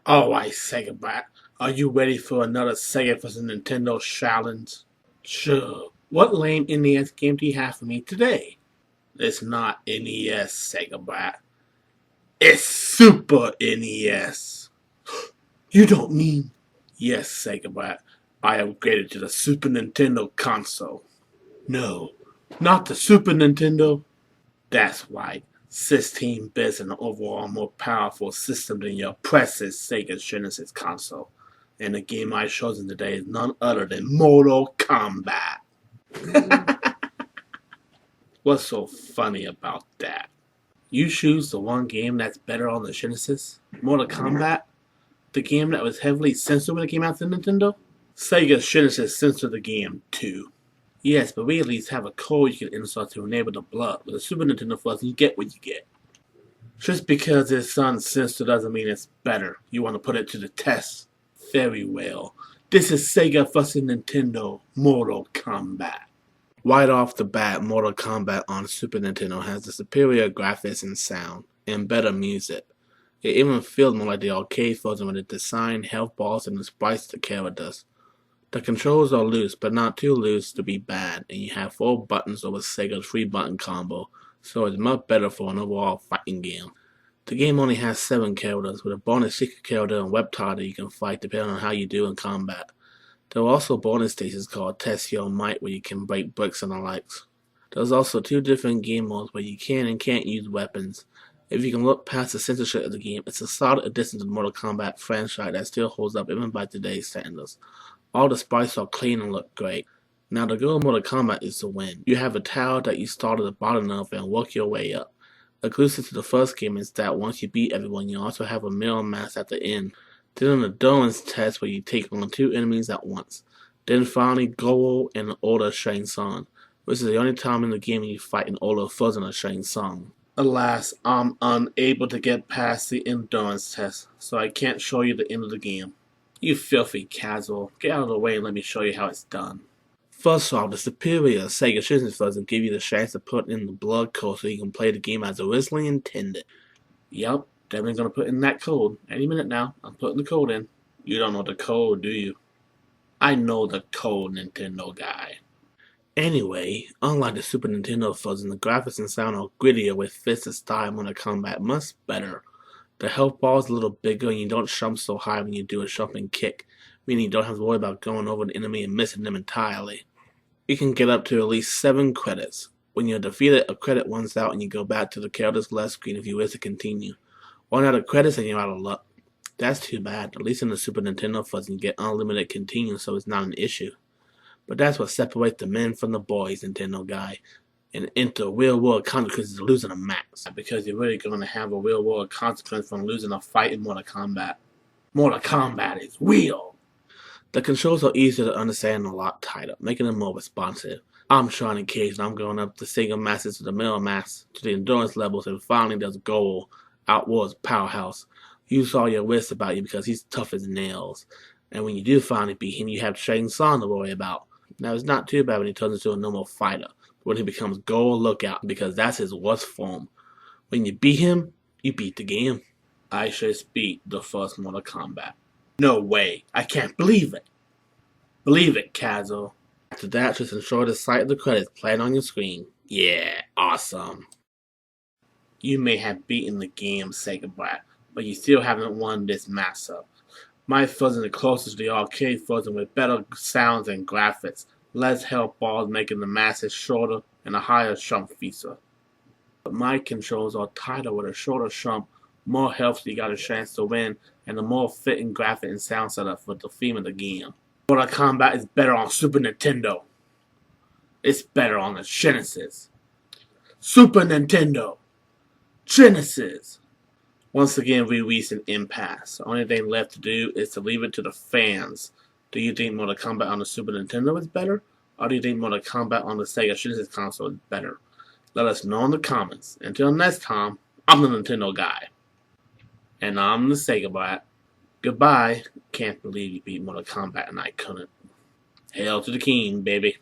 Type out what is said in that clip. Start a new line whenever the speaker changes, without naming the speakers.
Alright, Sega Brat, are you ready for another Sega vs. Nintendo challenge? Sure. What lame NES game do you have for me today? It's not NES, Sega Brat. It's Super NES. You don't mean... Yes, Sega Brat. I upgraded to the Super Nintendo console. No, not the Super Nintendo. That's right. 16 bits and an overall more powerful system than your present Sega Genesis console. And the game I've chosen today is none other than Mortal Kombat. What's so funny about that? You choose the one game that's better on the Genesis? Mortal Kombat? The game that was heavily censored when it came out to Nintendo? Sega Genesis censored the game too. Yes, but we at least have a code you can install to enable the blood. With a Super Nintendo version, you get what you get. Just because it's uncensored doesn't mean it's better. You want to put it to the test? Very well. This is Sega vs. Nintendo Mortal Kombat. Right off the bat, Mortal Kombat on Super Nintendo has the superior graphics and sound, and better music. It even feels more like the arcade version with the design, health bars, and the sprites the characters. The controls are loose, but not too loose to be bad, and you have 4 buttons over Sega's 3-button combo, so it's much better for an overall fighting game. The game only has 7 characters, with a bonus secret character and web title you can fight depending on how you do in combat. There are also bonus stations called Test Your Might where you can break bricks and the likes. There's also 2 different game modes where you can and can't use weapons. If you can look past the censorship of the game, it's a solid addition to the Mortal Kombat franchise that still holds up even by today's standards. All the sprites are clean and look great. Now the goal of Mortal Kombat is to win. You have a tower that you start at the bottom of and work your way up. Exclusive to the first game is that once you beat everyone, you also have a mirror mask at the end. Then an endurance test where you take on 2 enemies at once. Then finally Goro and an older Shang Tsung, which is the only time in the game you fight an older version of Shang Tsung. Alas, I'm unable to get past the endurance test, so I can't show you the end of the game. You filthy casual, get out of the way and let me show you how it's done. First off, the superior Sega Genesis version give you the chance to put in the blood code so you can play the game as originally intended. Yup, definitely gonna put in that code. Any minute now, I'm putting the code in. You don't know the code, do you? I know the code, Nintendo guy. Anyway, unlike the Super Nintendo version, the graphics and sound are grittier with fist and style Mortal Kombat much better. The health bar is a little bigger and you don't jump so high when you do a jumping kick, meaning you don't have to worry about going over the enemy and missing them entirely. You can get up to at least 7 credits. When you're defeated, a credit runs out and you go back to the character's left screen if you wish to continue. Run out of credits and you're out of luck. That's too bad. At least in the Super Nintendo version you get unlimited continue, so it's not an issue. But that's what separates the men from the boys, Nintendo guy, and enter real-world consequences of losing a match. Because you're really going to have a real-world consequence from losing a fight in Mortal Kombat. Mortal Kombat is real! The controls are easier to understand and a lot tighter, making them more responsive. I'm Shawnee Cage and I'm going up the Sega Masters to the Mirror Mass, to the endurance levels, and finally there's Goro, Outwar's Powerhouse. Use all your wits about you because he's tough as nails. And when you do finally beat him, you have Shang Tsung to worry about. Now it's not too bad when he turns into a normal fighter, but when he becomes Goro, look out, because that's his worst form. When you beat him, you beat the game. I just beat the first Mortal Kombat. No way, I can't believe it. Believe it, Kazo. After that, just enjoy the sight of the credits playing on your screen. Yeah, awesome. You may have beaten the game, Sega Brat, but you still haven't won this matchup. My version is the closest to the arcade version with better sounds and graphics, less health bars making the masses shorter, and a higher jump feature. But my controls are tighter with a shorter jump, more health so you got a chance to win, and a more fitting graphic and sound setup for the theme of the game. Mortal Kombat is better on Super Nintendo. It's better on the Genesis. Super Nintendo. Genesis. Once again, we reached an impasse. The only thing left to do is to leave it to the fans. Do you think Mortal Kombat on the Super Nintendo is better? Or do you think Mortal Kombat on the Sega Genesis console is better? Let us know in the comments. Until next time, I'm the Nintendo guy. And I'm the Sega Brat. Goodbye. Can't believe you beat Mortal Kombat and I couldn't. Hail to the king, baby.